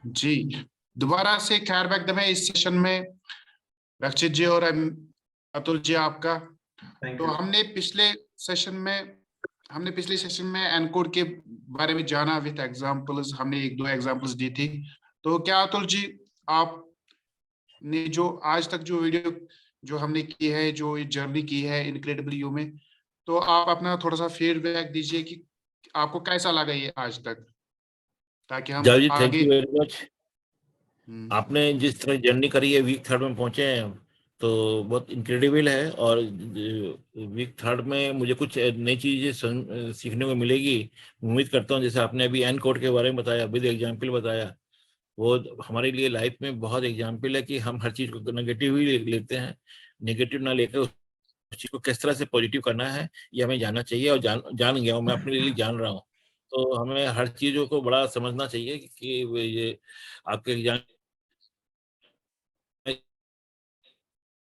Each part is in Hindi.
जी, दोबारा से खैर मकदम है इस सेशन में रक्षित जी और अतुल जी आपका। थैंक तो यू। हमने पिछले सेशन में एनकोड के बारे में जाना विद एग्जांपल्स, हमने एक दो एग्जांपल्स दी थी। तो क्या अतुल जी आपने जो आज तक जो वीडियो जो हमने की है, जो ये जर्नी की है इनक्रेडिबल यू में, तो आप अपना थोड़ा सा फीडबैक दीजिए कि आपको कैसा लगा ये आज तक, ताकि हम जावेद जी, थैंक आगे। You very much. आपने जिस तरह जर्नी करी है, वीक 3 में पहुंचे हैं, तो बहुत इनक्रेडिबल है। और वीक 3 में मुझे कुछ नई चीजें सीखने को मिलेगी। उम्मीद करता हूं, जैसे आपने अभी एन कोड के बारे में बताया, विद एग्जाम्पल बताया, वो हमारे लिए लाइफ में बहुत एग्जाम्पल है कि हम हर चीज को नेगेटिव ही लेते हैं। नेगेटिव ना लेकर उस चीज को किस तरह से पॉजिटिव करना है, ये हमें जानना चाहिए। और जान गया हूँ, मैं अपने लिए जान रहा हूँ। तो हमें हर चीजों को बड़ा समझना चाहिए कि ये आपके एग्जाम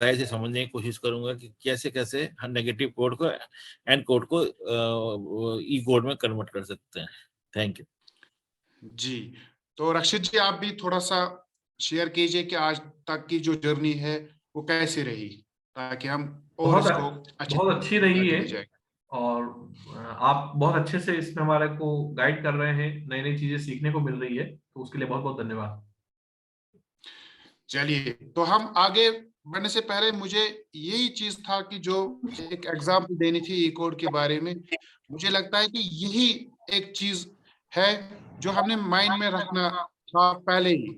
से समझने की कोशिश करूंगा कि कैसे कैसे हम नेगेटिव कोड को एंड कोड को ई कोड में कन्वर्ट कर सकते हैं। थैंक यू जी, तो रक्षित जी आप भी थोड़ा सा शेयर कीजिए कि आज तक की जो जर्नी है वो कैसी रही, ताकि हम और बहुत इसको अच्छे बहुत अच्छी रही आगे है। ले जाए। और आप बहुत अच्छे से इसमें हमारे को गाइड कर रहे हैं, नई नई चीजें सीखने को मिल रही है, तो उसके लिए बहुत बहुत धन्यवाद। चलिए, तो हम आगे बढ़ने से पहले मुझे यही चीज था कि जो एक एग्जाम्पल देनी थी ई कोड के बारे में। मुझे लगता है कि यही एक चीज है जो हमने माइंड में रखना था पहले ही,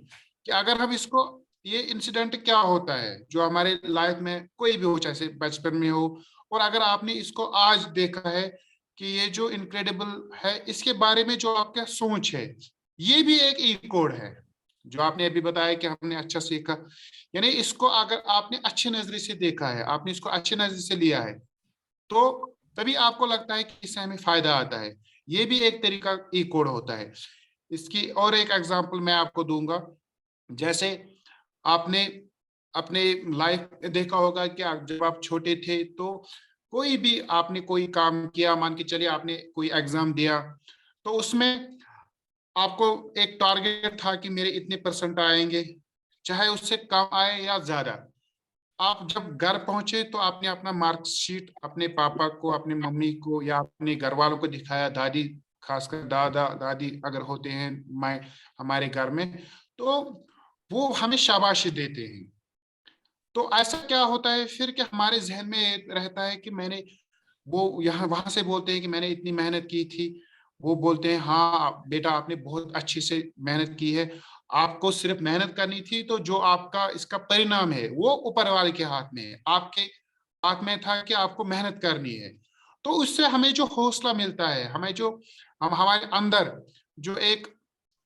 कि अगर हम इसको, ये इंसिडेंट क्या होता है जो हमारे लाइफ में कोई भी हो, चाहे बचपन में हो, और अगर आपने इसको आज देखा है कि ये जो इनक्रेडिबल है, इसके बारे में जो आपका सोच है, ये भी एक ई कोड है। जो आपने अभी बताया कि हमने अच्छा सीखा, यानी इसको अगर आपने अच्छे नजरिए से देखा है, आपने इसको अच्छे नजरिए से लिया है, तो तभी आपको लगता है कि इससे हमें फायदा आता है। ये भी एक तरीका ई कोड होता है। इसकी और एक एग्जांपल मैं आपको दूंगा। जैसे आपने अपने लाइफ में देखा होगा कि जब आप छोटे थे तो कोई भी आपने कोई काम किया, मान के चलिए आपने कोई एग्जाम दिया, तो उसमें आपको एक टारगेट था कि मेरे इतने परसेंट आएंगे, चाहे उससे कम आए या ज्यादा। आप जब घर पहुंचे तो आपने अपना मार्कशीट अपने पापा को, अपने मम्मी को या अपने घर वालों को दिखाया, दादी, खासकर दादा दादी अगर होते हैं मैं हमारे घर में, तो वो हमें शाबाशी देते हैं। तो ऐसा क्या होता है फिर कि हमारे जहन में रहता है कि मैंने, वो यहाँ वहां से बोलते हैं कि मैंने इतनी मेहनत की थी, वो बोलते हैं हाँ बेटा आपने बहुत अच्छी से मेहनत की है, आपको सिर्फ मेहनत करनी थी, तो जो आपका इसका परिणाम है वो ऊपर वाले के हाथ में है, आपके हाथ में था कि आपको मेहनत करनी है। तो उससे हमें जो हौसला मिलता है, हमें जो हम हमारे अंदर जो एक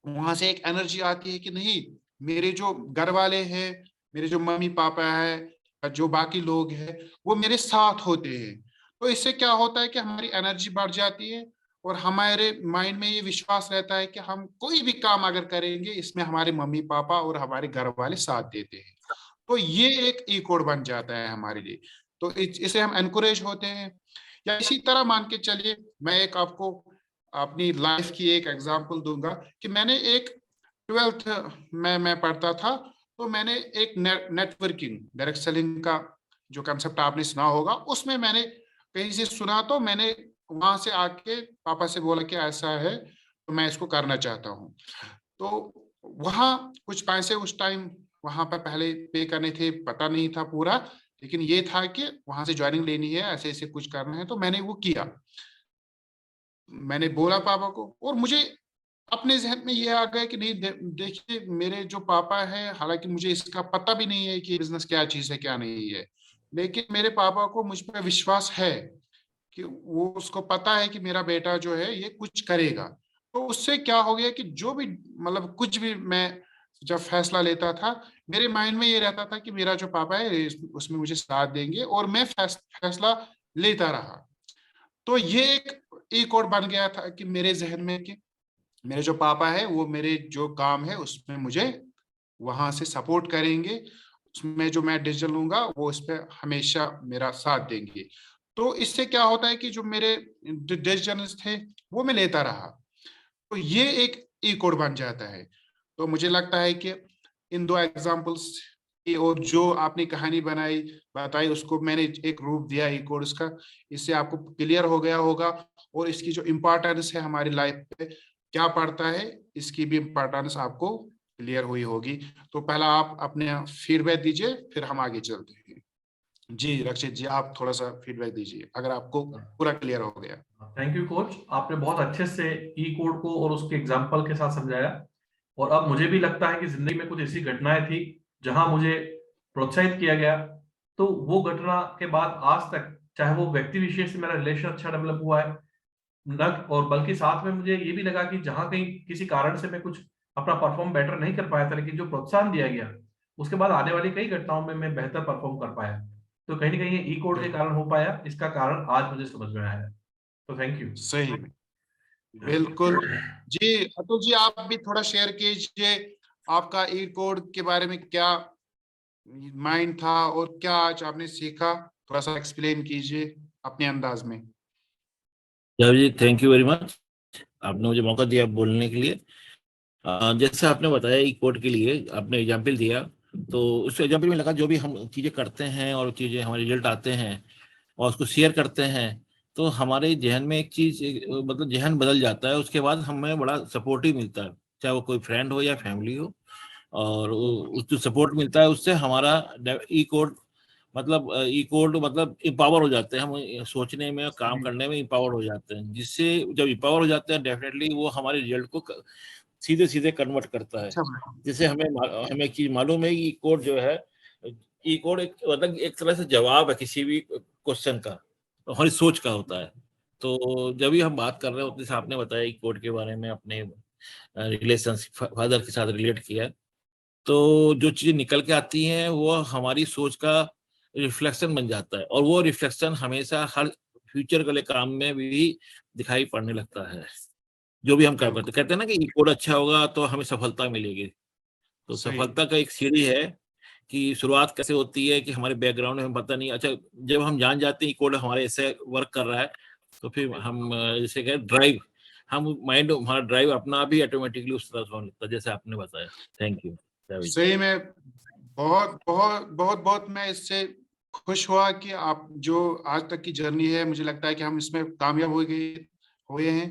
वहां से एक एनर्जी आती है कि नहीं, मेरे जो घर वाले हैं, मेरे जो मम्मी पापा है, जो बाकी लोग हैं, वो मेरे साथ होते हैं। तो इससे क्या होता है कि हमारी एनर्जी बढ़ जाती है, और हमारे माइंड में ये विश्वास रहता है कि हम कोई भी काम अगर करेंगे इसमें हमारे मम्मी पापा और हमारे घर वाले साथ देते हैं। तो ये एक ई कोड बन जाता है हमारे लिए। तो इसे हम एनकरेज होते हैं। या इसी तरह मान के चलिए, मैं एक आपको अपनी लाइफ की एक एग्जांपल दूंगा कि मैंने एक 12th में मैं पढ़ता था, तो मैंने एक नेटवर्किंग डायरेक्ट सेलिंग का जो कंसेप्ट आपने सुना होगा, उसमें मैंने कहीं से सुना, तो मैंने वहां से आके पापा से बोला कि ऐसा है, तो मैं इसको करना चाहता हूँ। तो वहाँ कुछ पैसे उस टाइम वहां पर पहले पे करने थे, पता नहीं था पूरा, लेकिन ये था कि वहां से ज्वाइनिंग लेनी है, ऐसे ऐसे कुछ करना है, तो मैंने वो किया। मैंने बोला पापा को, और मुझे अपने जहन में ये आ गया कि नहीं, देखिए मेरे जो पापा है, हालांकि मुझे इसका पता भी नहीं है कि बिजनेस क्या चीज है क्या नहीं है, लेकिन मेरे पापा को मुझ पर विश्वास है कि वो, उसको पता है कि मेरा बेटा जो है ये कुछ करेगा। तो उससे क्या हो गया कि जो भी, मतलब कुछ भी मैं जब फैसला लेता था, मेरे माइंड में ये रहता था कि मेरा जो पापा है उसमें मुझे साथ देंगे, और मैं फैसला लेता रहा। तो ये एक कोड बन गया था कि मेरे जहन में कि मेरे जो पापा है वो मेरे जो काम है उसमें मुझे वहां से सपोर्ट करेंगे, उसमें जो मैं डिसीजन लूंगा वो उस पर हमेशा मेरा साथ देंगे। तो इससे क्या होता है कि जो मेरे डिसीजन थे वो मैं लेता रहा। तो ये एक ई कोड बन जाता है। तो मुझे लगता है कि इन 2 एग्जाम्पल्स और जो आपने कहानी बताई उसको मैंने एक रूप दिया ई कोड्स का, इससे आपको क्लियर हो गया होगा और इसकी जो इम्पोर्टेंस है हमारी लाइफ पे क्या पड़ता है, इसकी भी इम्पोर्टेंस आपको क्लियर हुई होगी। तो पहला आप अपने फीडबैक दीजिए, फिर हम आगे चलते हैं। जी रक्षित जी, आप थोड़ा सा फीडबैक दीजिए अगर आपको पूरा क्लियर हो गया। थैंक यू कोच, आपने बहुत अच्छे से ई कोड को और उसके एग्जाम्पल के साथ समझाया। और अब मुझे भी लगता है कि जिंदगी में कुछ ऐसी घटनाएं थी जहां मुझे प्रोत्साहित किया गया, तो वो घटना के बाद आज तक चाहे वो व्यक्ति विशेष से मेरा रिलेशन अच्छा डेवलप हुआ है न, और बल्कि साथ में मुझे ये भी लगा कि जहां कहीं किसी कारण से मैं कुछ अपना परफॉर्म बेटर नहीं कर पाया था, लेकिन जो प्रोत्साहन दिया गया उसके बाद आने वाली कई घटनाओं में मैं बेहतर परफॉर्म कर पाया। तो कहीं ना कहीं ये ई कोड के कारण हो पाया, इसका कारण आज मुझे समझ में आया है। तो थैंक यू। सही, बिल्कुल। जी अतुल जी, आप भी थोड़ा शेयर कीजिए आपका ई कोड के बारे में क्या माइंड था और क्या आज आपने सीखा, थोड़ा सा एक्सप्लेन कीजिए अपने अंदाज में। जी थैंक यू वेरी मच, आपने मुझे मौका दिया बोलने के लिए। जैसे आपने बताया ई कोड के लिए आपने एग्जाम्पल दिया, तो उस एग्जाम्पल में लगा जो भी हम चीज़ें करते हैं और चीज़ें हमारे रिजल्ट आते हैं और उसको शेयर करते हैं, तो हमारे जहन में एक चीज़ मतलब जहन बदल जाता है। उसके बाद हमें बड़ा सपोर्टिव मिलता है, चाहे वो कोई फ्रेंड हो या फैमिली हो। और उस जो सपोर्ट मिलता है उससे हमारा ई कोड मतलब इम्पावर हो जाते हैं, हम सोचने में काम करने में इम्पावर हो जाते हैं, जिससे जब इम्पावर हो जाते हैं डेफिनेटली वो हमारे रिजल्ट को सीधे सीधे कन्वर्ट करता है। अच्छा, जैसे हमें एक चीज मालूम है कि कोड जो है, ई कोड एक मतलब एक तरह से जवाब है किसी भी क्वेश्चन का, हमारी सोच का होता है। तो जब भी हम बात कर रहे होते, जैसे आपने बताया ई कोड के बारे में, अपने रिलेशनशिप फादर के साथ रिलेट किया, तो जो चीजें निकल के आती हैं वो हमारी सोच का रिफ्लेक्शन बन जाता है, और वो रिफ्लेक्शन हमेशा हर फ्यूचर के लिए काम में भी दिखाई पड़ने लगता है। जो भी हम काम करते कहते हैं ना कि ये कोड अच्छा होगा तो हमें सफलता मिलेगी। तो सही, सफलता का एक सीढ़ी है कि शुरुआत कैसे होती है कि हमारे बैकग्राउंड में हमें पता नहीं। अच्छा, जब हम जान जाते हैं कोड हमारे ऐसे वर्क कर रहा है, तो फिर हम जैसे कहे ड्राइव, हम माइंड हमारा ड्राइव अपना भी ऑटोमेटिकली उस तरह से होने लगता है, जैसे आपने बताया। Thank you. सही में बहुत बहुत बहुत बहुत मैं इससे खुश हुआ कि आप जो आज तक की जर्नी है, मुझे लगता है कि हम इसमें कामयाब हुए हैं।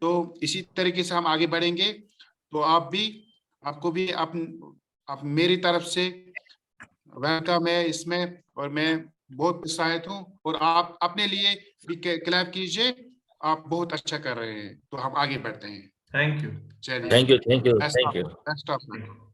तो इसी तरीके से हम आगे बढ़ेंगे। तो आपको भी आप मेरी तरफ से वेलकम है इसमें, और मैं बहुत उत्साहित हूँ। और आप अपने लिए भी क्लैप कीजिए, आप बहुत अच्छा कर रहे हैं। तो हम आगे बढ़ते हैं। Thank you. चलिए, thank you. Thank you. Best thank of you. Best of luck.